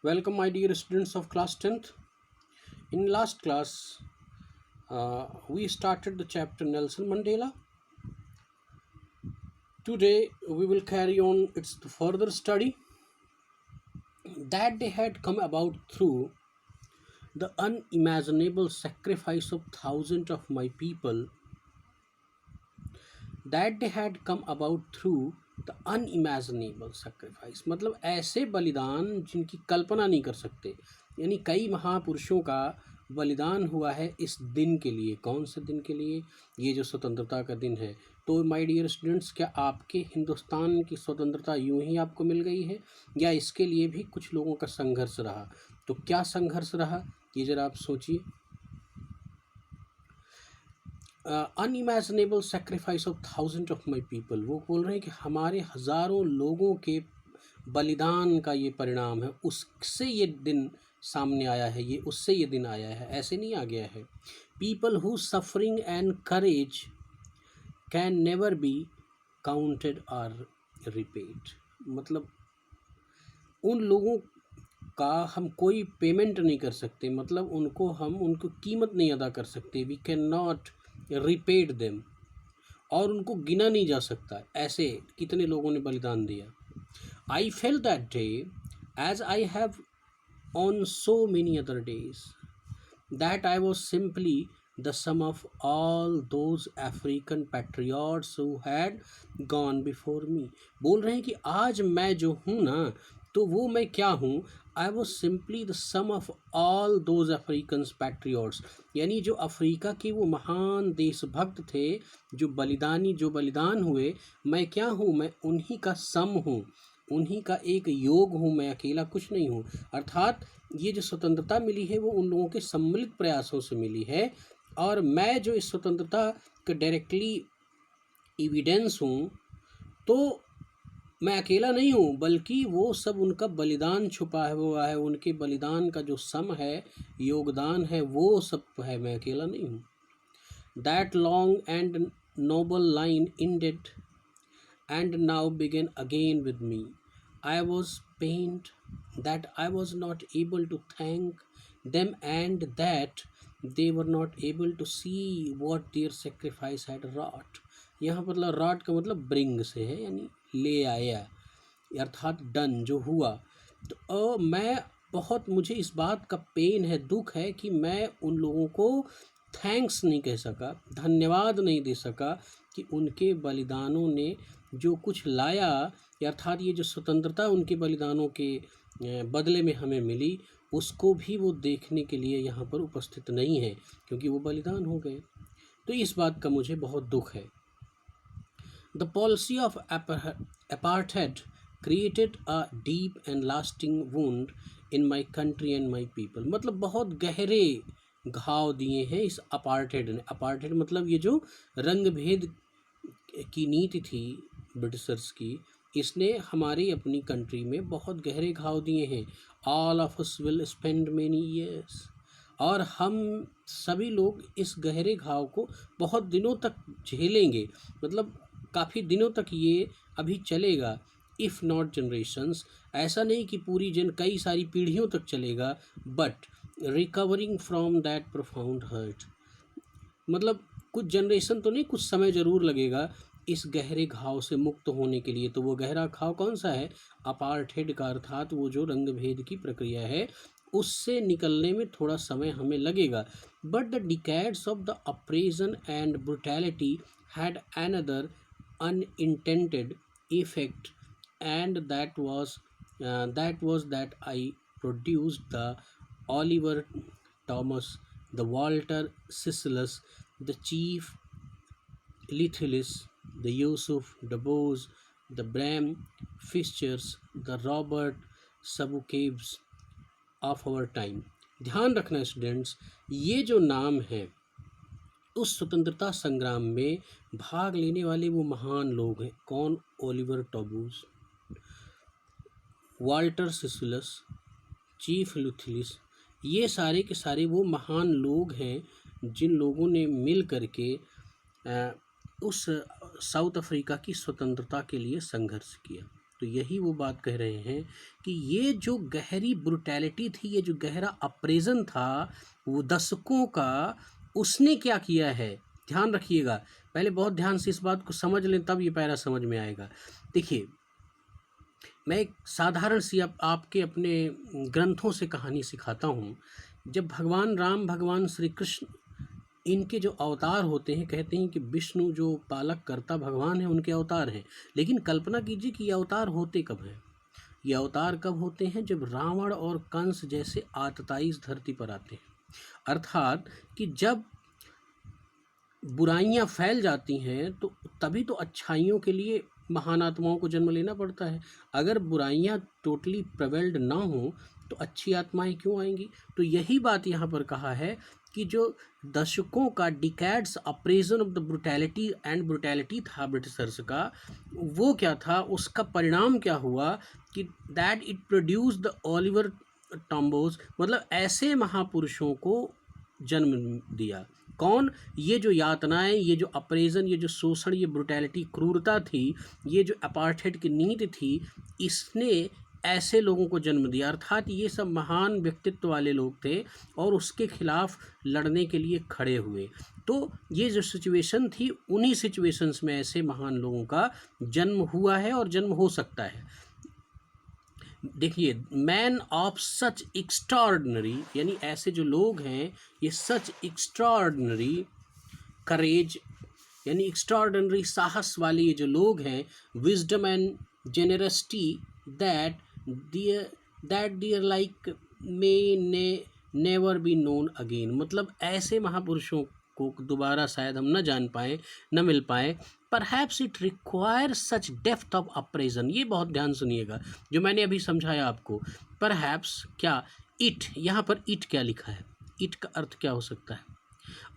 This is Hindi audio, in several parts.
Welcome, my dear students of class 10th. In last class, we started the chapter Nelson Mandela. Today, we will carry on its further study. That day had come about through the unimaginable sacrifice of thousands of my people. That day had come about through the unimaginable sacrifice, मतलब ऐसे बलिदान जिनकी कल्पना नहीं कर सकते। यानी कई महापुरुषों का बलिदान हुआ है इस दिन के लिए। कौन से दिन के लिए? ये जो स्वतंत्रता का दिन है। तो माय डियर स्टूडेंट्स, क्या आपके हिंदुस्तान की स्वतंत्रता यूं ही आपको मिल गई है या इसके लिए भी कुछ लोगों का संघर्ष रहा? तो क्या संघर्ष रहा, ये ज़रा आप सोचिए। Unimaginable sacrifice of thousand of my people, वो बोल रहे हैं कि हमारे हज़ारों लोगों के बलिदान का ये परिणाम है, उससे ये दिन सामने आया है, ये उससे ये दिन आया है, ऐसे नहीं आ गया है। People who suffering and courage can never be counted और रिपेड, मतलब उन लोगों का हम कोई पेमेंट नहीं कर सकते, मतलब उनको कीमत नहीं अदा कर सकते। We can not repaid them, और उनको गिना नहीं जा सकता। ऐसे कितने लोगों ने बलिदान दिया। I felt that day as I have on so many other days that I was simply the sum of all those African patriots who had gone before me. बोल रहे हैं कि आज मैं जो हूँ ना, तो वो मैं क्या हूँ? I was simply the sum of all those African patriots, यानी जो अफ्रीका के वो महान देशभक्त थे, जो बलिदान हुए, मैं क्या हूँ? मैं उन्हीं का सम हूँ, उन्हीं का एक योग हूँ, मैं अकेला कुछ नहीं हूँ। अर्थात ये जो स्वतंत्रता मिली है वो उन लोगों के सम्मिलित प्रयासों से मिली है, और मैं जो इस स्वतंत्रता का डायरेक्टली एविडेंस हूँ, तो मैं अकेला नहीं हूँ, बल्कि वो सब उनका बलिदान छुपा हुआ है, उनके बलिदान का जो सम है, योगदान है, वो सब है, मैं अकेला नहीं हूँ। That long and noble line ended and now began again with me. I was pained that I was not able to thank them and that they were not able to see what their sacrifice had wrought. यहाँ पर रॉट का मतलब ब्रिंग से है, यानी ले आया, अर्थात डन, जो हुआ। तो मुझे इस बात का पेन है, दुख है कि मैं उन लोगों को थैंक्स नहीं कह सका, धन्यवाद नहीं दे सका कि उनके बलिदानों ने जो कुछ लाया, अर्थात ये जो स्वतंत्रता उनके बलिदानों के बदले में हमें मिली, उसको भी वो देखने के लिए यहाँ पर उपस्थित नहीं है, क्योंकि वो बलिदान हो गए। तो इस बात का मुझे बहुत दुख है। The policy of apartheid created a deep and lasting wound in my country and my people, मतलब बहुत गहरे घाव दिए हैं इस अपार्टेड ने। अपार्टेड मतलब ये जो रंग भेद की नीति थी ब्रिटिशर्स की, इसने हमारी अपनी कंट्री में बहुत गहरे घाव दिए हैं। All of us will spend many years, और हम सभी लोग इस गहरे घाव को बहुत दिनों तक झेलेंगे, मतलब काफ़ी दिनों तक ये अभी चलेगा। इफ़ नॉट जनरेशंस, ऐसा नहीं कि कई सारी पीढ़ियों तक चलेगा, but recovering from that profound hurt, मतलब कुछ जनरेशन तो नहीं, कुछ समय ज़रूर लगेगा इस गहरे घाव से मुक्त होने के लिए। तो वो गहरा घाव कौन सा है? अपार्थेड का, अर्थात वो जो रंग भेद की प्रक्रिया है, उससे निकलने में थोड़ा समय हमें लगेगा। But the decades of the oppression and brutality had another unintended effect, and that was that I produced the Oliver Thomas, the Walter Sisselus, the Chief Lithilis, the Yusuf Dabos, the Bram Fishers, the Robert Sabucaves of our time। ध्यान रखना स्टूडेंट्स, ये जो नाम है उस स्वतंत्रता संग्राम में भाग लेने वाले वो महान लोग हैं। कौन? ओलिवर टॉबूस, वाल्टर सिसुलस, चीफ लुथिलिस, ये सारे के सारे वो महान लोग हैं जिन लोगों ने मिल करके उस साउथ अफ्रीका की स्वतंत्रता के लिए संघर्ष किया। तो यही वो बात कह रहे हैं कि ये जो गहरी ब्रुटैलिटी थी, ये जो गहरा अप्रेजन था वो दशकों का, उसने क्या किया है, ध्यान रखिएगा, पहले बहुत ध्यान से इस बात को समझ लें तब ये पैरा समझ में आएगा। देखिए, मैं एक साधारण सी आपके अपने ग्रंथों से कहानी सिखाता हूँ। जब भगवान राम, भगवान श्री कृष्ण, इनके जो अवतार होते हैं, कहते हैं कि विष्णु जो पालक करता भगवान है उनके अवतार हैं, लेकिन कल्पना कीजिए कि ये अवतार होते कब हैं। ये अवतार कब होते हैं? जब रावण और कंस जैसे आतताई इस धरती पर आते हैं, अर्थात कि जब बुराइयां फैल जाती हैं तो तभी तो अच्छाइयों के लिए महान आत्माओं को जन्म लेना पड़ता है। अगर बुराइयां टोटली प्रिवेल्ड ना हो तो अच्छी आत्माएं क्यों आएंगी? तो यही बात यहाँ पर कहा है कि जो दशकों का decades oppression of the brutality था ब्रिटिशर्स का, वो क्या था, उसका परिणाम क्या हुआ कि that it produce the Oliver Tambos, मतलब ऐसे महापुरुषों को जन्म दिया। कौन? ये जो यातनाएं, ये जो अप्रेजन, ये जो शोषण, ये ब्रुटैलिटी, क्रूरता थी, ये जो अपार्थेड की नीति थी, इसने ऐसे लोगों को जन्म दिया। अर्थात ये सब महान व्यक्तित्व वाले लोग थे और उसके खिलाफ लड़ने के लिए खड़े हुए। तो ये जो सिचुएशन थी, उन्हीं सिचुएशंस में ऐसे महान लोगों का जन्म हुआ है और जन्म हो सकता है। देखिए, मैन ऑफ सच एक्स्ट्राऑर्डिनरी, यानी ऐसे जो लोग हैं, ये सच एक्स्ट्राऑर्डिनरी करेज, यानी एक्स्ट्राऑर्डिनरी साहस वाले ये जो लोग हैं, wisdom and generosity that their like may never be known again, मतलब ऐसे महापुरुषों को दोबारा शायद हम न जान पाए, न मिल पाए। Perhaps it require such depth of oppression, ये बहुत ध्यान सुनिएगा जो मैंने अभी समझाया आपको। परहैप्स क्या, इट, यहाँ पर इट क्या लिखा है, इट का अर्थ क्या हो सकता है?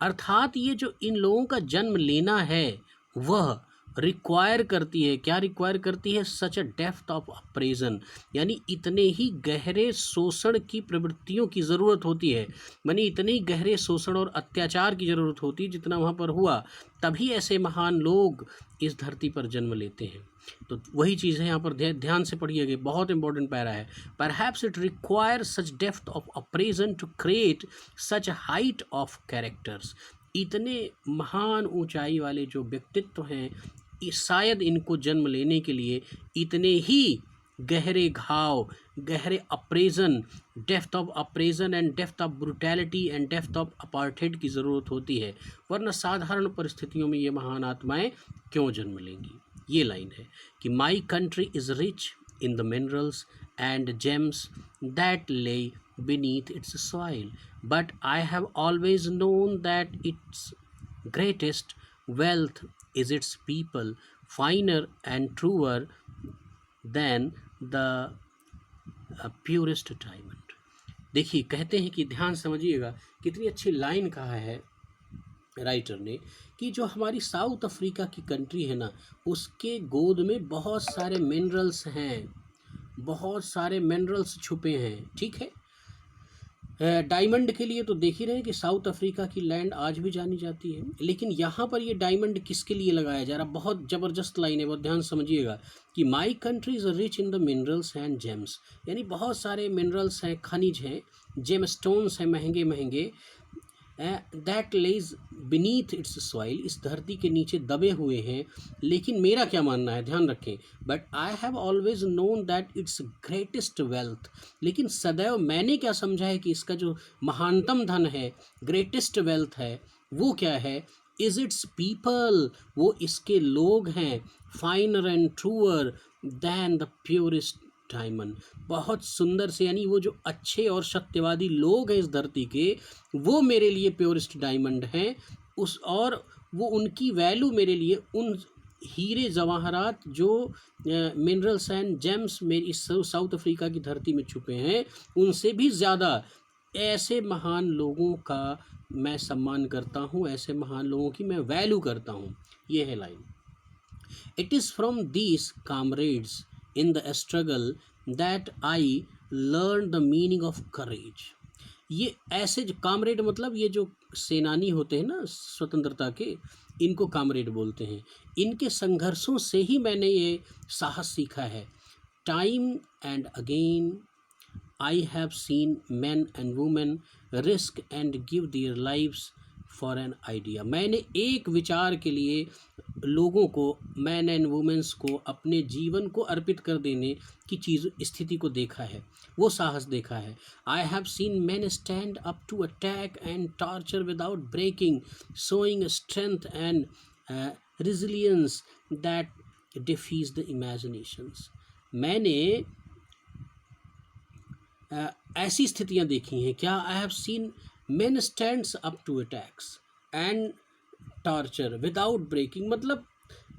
अर्थात ये जो इन लोगों का जन्म लेना है वह रिक्वायर करती है, क्या रिक्वायर करती है? सच अ डेप्थ ऑफ अप्रेजन, यानी इतने ही गहरे शोषण की प्रवृत्तियों की ज़रूरत होती है, यानी इतने ही गहरे शोषण और अत्याचार की ज़रूरत होती है जितना वहाँ पर हुआ, तभी ऐसे महान लोग इस धरती पर जन्म लेते हैं। तो वही चीज़ है यहाँ पर, ध्यान से पढ़िएगा, बहुत इंपॉर्टेंट पैरा है। Perhaps it require such depth of oppression to create such height of characters, इतने महान ऊंचाई वाले जो व्यक्तित्व हैं, शायद इनको जन्म लेने के लिए इतने ही गहरे घाव, गहरे oppression, depth of oppression and depth of brutality and depth of apartheid की ज़रूरत होती है, वरना साधारण परिस्थितियों में ये महान आत्माएं क्यों जन्म लेंगी। ये लाइन है कि my country is rich in the minerals and James that ले beneath its soil, but I have always known that its greatest wealth is its people, finer and truer than the purest diamond। देखिए, कहते हैं कि ध्यान समझिएगा, कितनी अच्छी लाइन कहा है राइटर ने कि जो हमारी साउथ अफ्रीका की कंट्री है ना, उसके गोद में बहुत सारे मिनरल्स हैं, बहुत सारे मिनरल्स छुपे हैं, ठीक है। डायमंड के लिए तो देख ही रहे हैं कि साउथ अफ्रीका की लैंड आज भी जानी जाती है, लेकिन यहाँ पर ये डायमंड किसके लिए लगाया जा रहा है? बहुत ज़बरदस्त लाइन है, बहुत ध्यान समझिएगा कि my country is rich in the minerals and James, यानी बहुत सारे मिनरल्स हैं, खनिज हैं, जेम स्टोन्स हैं, महंगे महंगे, that lays beneath its soil, इस धरती के नीचे दबे हुए हैं। लेकिन मेरा क्या मानना है, ध्यान रखें, but I have always known that it's greatest wealth, लेकिन सदैव मैंने क्या समझा है कि इसका जो महानतम धन है, ग्रेटेस्ट वेल्थ है, वो क्या है? इज इट्स पीपल, वो इसके लोग हैं, finer and truer than the purest diamond, बहुत सुंदर से, यानी वो जो अच्छे और सत्यवादी लोग हैं इस धरती के, वो मेरे लिए प्योरेस्ट डायमंड हैं, उस और वो उनकी वैल्यू मेरे लिए उन हीरे जवाहरात जो मिनरल्स एंड जेम्स मेरी इस साउथ अफ्रीका की धरती में छुपे हैं, उनसे भी ज़्यादा ऐसे महान लोगों का मैं सम्मान करता हूँ, ऐसे महान लोगों की मैं वैल्यू करता हूँ। ये है line. It is from these comrades in the struggle that I learned the meaning of courage। ये ऐसे जो कामरेड, मतलब ये जो सेनानी होते हैं ना स्वतंत्रता के, इनको कामरेड बोलते हैं। इनके संघर्षों से ही मैंने ये साहस सीखा है, time and again I have seen men and women risk and give their lives for an idea. मैंने एक विचार के लिए लोगों को, मैन एंड वुमेन्स को अपने जीवन को अर्पित कर देने की चीज़ स्थिति को देखा है, वो साहस देखा है. I have seen man stand up to attack and torture without breaking, showing strength and resilience that defies the imaginations. मैंने ऐसी स्थितियां देखी हैं क्या. I have seen men stands up to attacks and torture without breaking, मतलब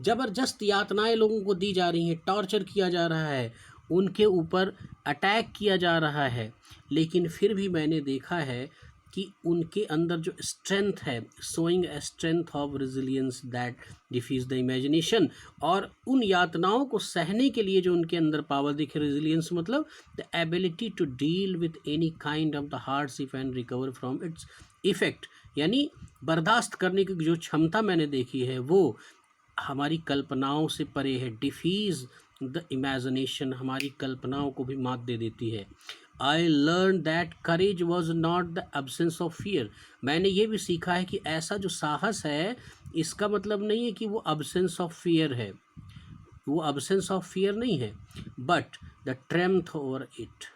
ज़बरदस्त यातनाएं लोगों को दी जा रही हैं, टॉर्चर किया जा रहा है, उनके ऊपर अटैक किया जा रहा है, लेकिन फिर भी मैंने देखा है कि उनके अंदर जो स्ट्रेंथ है, showing a strength of resilience that defies the imagination, और उन यातनाओं को सहने के लिए जो उनके अंदर पावर दिखे. रेजिलियंस मतलब the ability to deal with any kind of the hardship and recover from its effect, यानी बर्दाश्त करने की जो क्षमता मैंने देखी है वो हमारी कल्पनाओं से परे है. डिफीज द इमेजिनेशन, हमारी कल्पनाओं को भी मात दे देती है. I learned that courage was not the absence of fear. मैंने ये भी सीखा है कि ऐसा जो साहस है इसका मतलब नहीं है कि वो absence of fear है, वो absence of fear नहीं है, but the strength over it.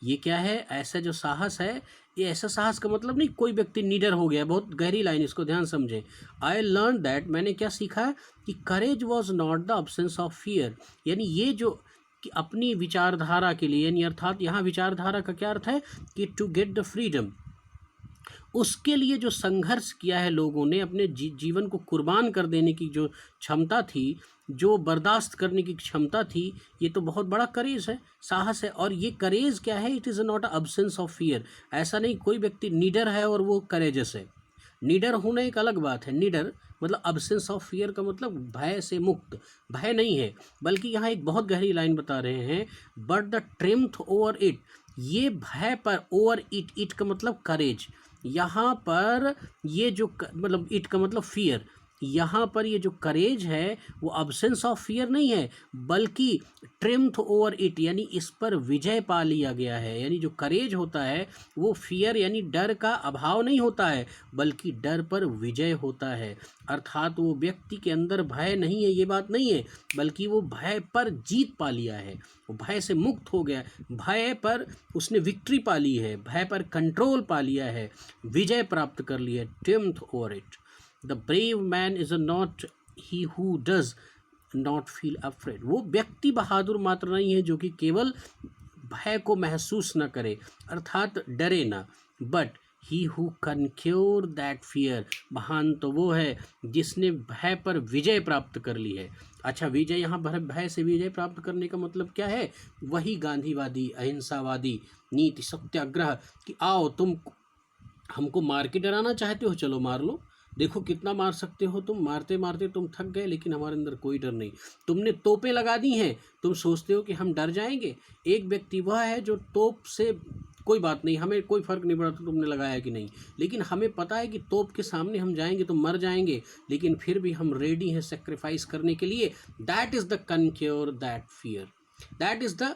ये क्या है, ऐसा जो साहस है, ये ऐसा साहस का मतलब नहीं कोई व्यक्ति निडर हो गया. बहुत गहरी लाइन, इसको ध्यान समझें. आई लर्न दैट, मैंने क्या सीखा है कि courage was not the absence of fear, यानी ये जो कि अपनी विचारधारा के लिए, यानी अर्थात यहाँ विचारधारा का क्या अर्थ है कि टू गेट द फ्रीडम, उसके लिए जो संघर्ष किया है लोगों ने, अपने जीवन को कुर्बान कर देने की जो क्षमता थी, जो बर्दाश्त करने की क्षमता थी, ये तो बहुत बड़ा करेज है, साहस है. और ये करेज क्या है, it is not a absence of fear. ऐसा नहीं कोई व्यक्ति निडर है और वो करेजस है. निडर होना एक अलग बात है. निडर मतलब अब्सेंस ऑफ फियर का मतलब भय से मुक्त, भय नहीं है, बल्कि यहाँ एक बहुत गहरी लाइन बता रहे हैं, but the triumph over it, ये भय पर, ओवर इट, इट का मतलब करेज, यहाँ पर ये जो मतलब इट का मतलब फियर, यहाँ पर ये जो करेज है वो अब्सेंस ऑफ फियर नहीं है, बल्कि ट्रिम्थ ओवर इट, यानी इस पर विजय पा लिया गया है. यानी जो करेज होता है वो फियर यानी डर का अभाव नहीं होता है, बल्कि डर पर विजय होता है. अर्थात वो व्यक्ति के अंदर भय नहीं है, ये बात नहीं है, बल्कि वो भय पर जीत पा लिया है, वो भय से मुक्त हो गया, भय पर उसने विक्ट्री पा ली है, भय पर कंट्रोल पा लिया है, विजय प्राप्त कर लिया है. Triumph over it. The brave man is not he who does not feel afraid. वो व्यक्ति बहादुर मात्र नहीं है जो कि केवल भय को महसूस न करे, अर्थात डरे ना, but he who conquer that fear. महान तो वो है जिसने भय पर विजय प्राप्त कर ली है. अच्छा, विजय यहाँ भय से विजय प्राप्त करने का मतलब क्या है, वही गांधीवादी अहिंसावादी नीति सत्याग्रह कि आओ तुम हमको मार के डराना चाहते हो, चलो मार लो, देखो कितना मार सकते हो तुम, मारते मारते तुम थक गए, लेकिन हमारे अंदर कोई डर नहीं. तुमने तोपें लगा दी हैं, तुम सोचते हो कि हम डर जाएंगे. एक व्यक्ति वह है जो तोप से कोई बात नहीं, हमें कोई फ़र्क नहीं पड़ा तो तुमने लगाया कि नहीं, लेकिन हमें पता है कि तोप के सामने हम जाएंगे तो मर जाएंगे, लेकिन फिर भी हम रेडी हैं सेक्रीफाइस करने के लिए. That is the conquer that fear, that is the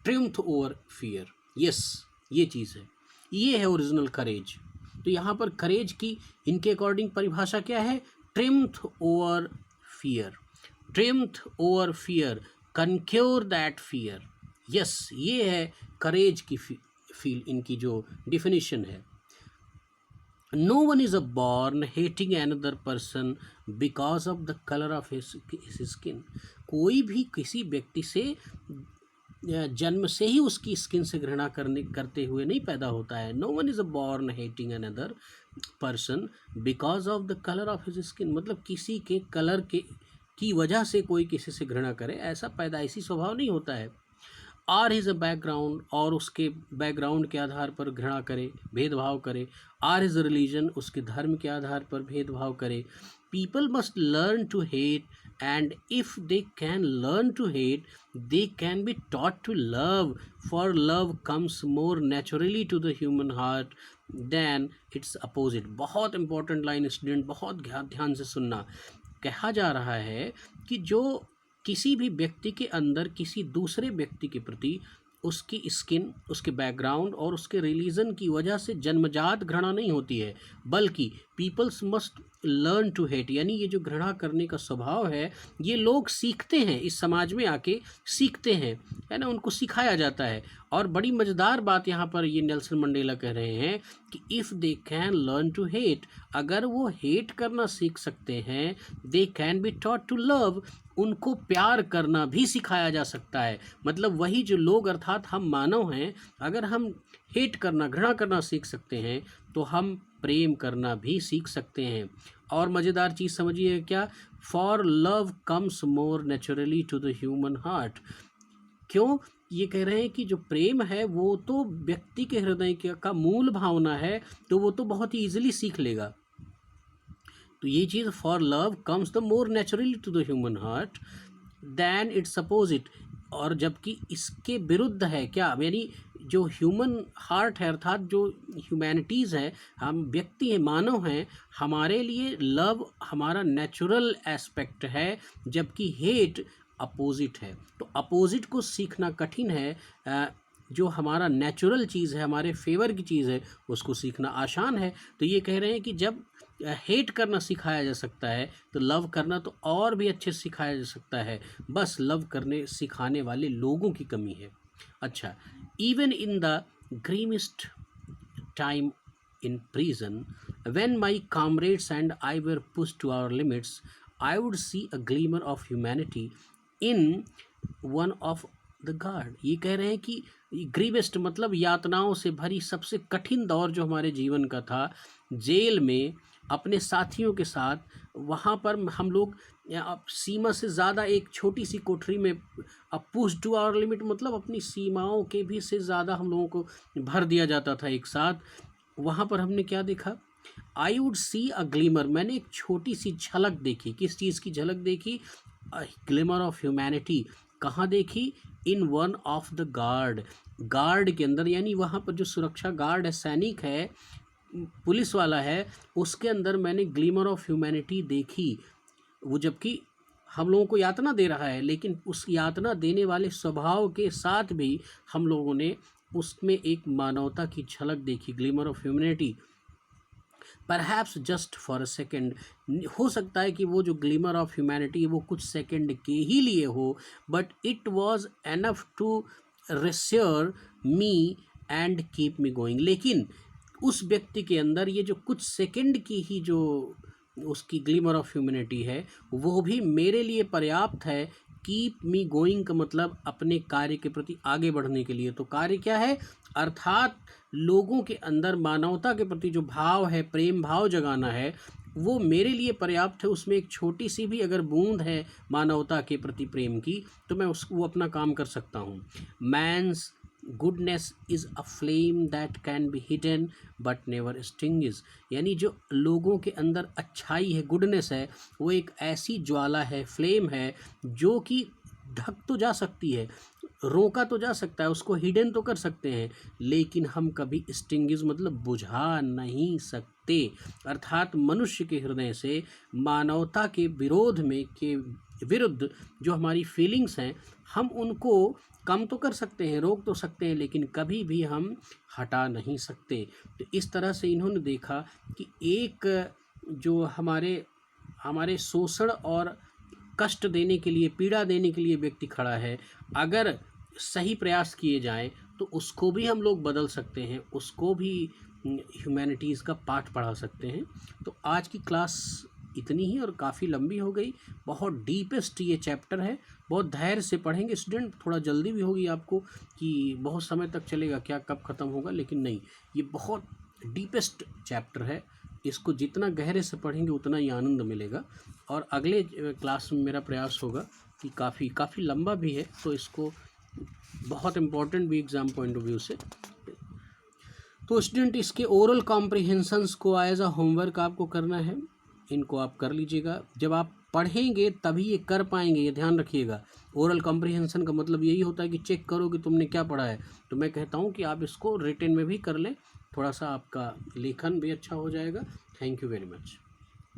triumph over fear. Yes, ये चीज़ है, ये है ओरिजिनल करेज. तो यहाँ पर करेज की इनके अकॉर्डिंग परिभाषा क्या है, triumph over fear, triumph over fear, conquer that fear. Yes, ये है करेज की फील, इनकी जो डिफिनीशन है. No one is a born hating another person because of the colour of his skin. कोई भी किसी व्यक्ति से जन्म से ही उसकी स्किन से घृणा करते हुए नहीं पैदा होता है. No one is a born hating another person because of the colour of his skin, मतलब किसी के कलर की वजह से कोई किसी से घृणा करे, ऐसा पैदाइशी स्वभाव नहीं होता है. आर हिज अ बैकग्राउंड, और उसके बैकग्राउंड के आधार पर घृणा करे, भेदभाव करे. आर हिज रिलीजन, उसके धर्म के आधार पर भेदभाव करे. People must learn to hate, and if they can learn to hate, they can be taught to love, for love comes more naturally to the human heart than its opposite. बहुत इंपॉर्टेंट लाइन स्टूडेंट, बहुत ध्यान से सुनना. कहा जा रहा है कि जो किसी भी व्यक्ति के अंदर किसी दूसरे व्यक्ति के प्रति उसकी स्किन, उसके बैकग्राउंड और उसके रिलीजन की वजह से जन्मजात घृणा नहीं होती है, बल्कि peoples must learn to hate, यानी ये जो घृणा करने का स्वभाव है ये लोग सीखते हैं, इस समाज में आके सीखते हैं, है ना, उनको सिखाया जाता है। और बड़ी मज़ेदार बात यहाँ पर ये नेल्सन मंडेला कह रहे हैं कि if they can learn to hate, अगर वो हेट करना सीख सकते हैं, they can be taught to love, उनको प्यार करना भी सिखाया जा सकता है। मतलब वही जो लोग अर्थात हम मानव हैं, अगर हम हेट करना, घृणा करना सीख सकते हैं तो हम प्रेम करना भी सीख सकते हैं। और मज़ेदार चीज़ समझिए क्या, for love comes more naturally to the human heart. क्यों? ये कह रहे हैं कि जो प्रेम है वो तो व्यक्ति के हृदय का मूल भावना है, तो वो तो बहुत ही ईजिली सीख लेगा। तो ये चीज़ for love comes the more naturally to the human heart than its opposite, और जबकि इसके विरुद्ध है क्या, यानी जो ह्यूमन हार्ट है अर्थात जो ह्यूमैनिटीज़ है, हम व्यक्ति हैं, मानव हैं, हमारे लिए लव हमारा नेचुरल एस्पेक्ट है, जबकि हेट अपोजिट है। तो अपोजिट को सीखना कठिन है, जो हमारा नेचुरल चीज़ है, हमारे फेवर की चीज़ है, उसको सीखना आसान है। तो ये कह रहे हैं कि जब हेट करना सिखाया जा सकता है तो लव करना तो और भी अच्छे से सिखाया जा सकता है, बस लव करने सिखाने वाले लोगों की कमी है। अच्छा, even in the grimmest time in prison, when my comrades and I were pushed to our limits, I would see a glimmer of humanity in one of the guard। ये कह रहे हैं कि ग्रीवेस्ट मतलब यातनाओं से भरी सबसे कठिन दौर जो हमारे जीवन का था, जेल में अपने साथियों के साथ, वहाँ पर हम लोग सीमा से ज़्यादा एक छोटी सी कोठरी में, अब पुश टू आवर लिमिट मतलब अपनी सीमाओं के भी से ज़्यादा हम लोगों को भर दिया जाता था एक साथ। वहाँ पर हमने क्या देखा, I would see a glimmer, मैंने एक छोटी सी झलक देखी। किस चीज़ की झलक देखी? Glimmer of humanity. कहाँ देखी? In one of the guard, guard के अंदर, यानी वहाँ पर जो सुरक्षा गार्ड है, सैनिक है, पुलिस वाला है, उसके अंदर मैंने ग्लिमर ऑफ ह्यूमैनिटी देखी। वो जबकि हम लोगों को यातना दे रहा है, लेकिन उस यातना देने वाले स्वभाव के साथ भी हम लोगों ने उसमें एक मानवता की झलक देखी, glimmer of humanity. Perhaps just for a second, हो सकता है कि वो जो ग्लिमर ऑफ ह्यूमैनिटी वो कुछ सेकेंड के ही लिए हो, but it was enough to reassure me and keep me going. लेकिन उस व्यक्ति के अंदर ये जो कुछ सेकेंड की ही जो उसकी ग्लिमर ऑफ ह्यूमैनिटी है, वो भी मेरे लिए पर्याप्त है। कीप मी गोइंग का मतलब अपने कार्य के प्रति आगे बढ़ने के लिए। तो कार्य क्या है? अर्थात लोगों के अंदर मानवता के प्रति जो भाव है, प्रेम भाव जगाना है, वो मेरे लिए पर्याप्त है। उसमें एक छोटी सी भी अगर बूंद है मानवता के प्रति प्रेम की, तो मैं वो अपना काम कर सकता हूँ। Man's goodness is a flame that can be hidden but never stings, यानी जो लोगों के अंदर अच्छाई है, गुडनेस है, वो एक ऐसी ज्वाला है, फ्लेम है, जो कि ढक तो जा सकती है, रोका तो जा सकता है, उसको हिडन तो कर सकते हैं, लेकिन हम कभी स्टिंग्स मतलब बुझा नहीं सकते। अर्थात मनुष्य के हृदय से मानवता के विरोध में के विरुद्ध जो हमारी फीलिंग्स हैं, हम उनको कम तो कर सकते हैं, रोक तो सकते हैं, लेकिन कभी भी हम हटा नहीं सकते। तो इस तरह से इन्होंने देखा कि एक जो हमारे शोषण और कष्ट देने के लिए, पीड़ा देने के लिए व्यक्ति खड़ा है, अगर सही प्रयास किए जाएं तो उसको भी हम लोग बदल सकते हैं, उसको भी ह्यूमैनिटीज़ का पाठ पढ़ा सकते हैं। तो आज की क्लास इतनी ही, और काफ़ी लंबी हो गई, बहुत डीपेस्ट ये चैप्टर है। बहुत धैर्य से पढ़ेंगे स्टूडेंट, थोड़ा जल्दी भी होगी आपको कि बहुत समय तक चलेगा क्या, कब ख़त्म होगा, लेकिन नहीं, ये बहुत डीपेस्ट चैप्टर है। इसको जितना गहरे से पढ़ेंगे उतना ही आनंद मिलेगा। और अगले क्लास में मेरा प्रयास होगा कि काफ़ी लंबा भी है, तो इसको बहुत इम्पोर्टेंट भी एग्ज़ाम पॉइंट ऑफ व्यू से। तो स्टूडेंट इसके ओरल कॉम्प्रिहेंशंस को एज अ होमवर्क आपको करना है, इनको आप कर लीजिएगा। जब आप पढ़ेंगे तभी ये कर पाएंगे, ये ध्यान रखिएगा। ओरल कॉम्प्रिहेंशन का मतलब यही होता है कि चेक करो कि तुमने क्या पढ़ा है। तो मैं कहता हूँ कि आप इसको रिटन में भी कर लें, थोड़ा सा आपका लेखन भी अच्छा हो जाएगा। Thank you very much.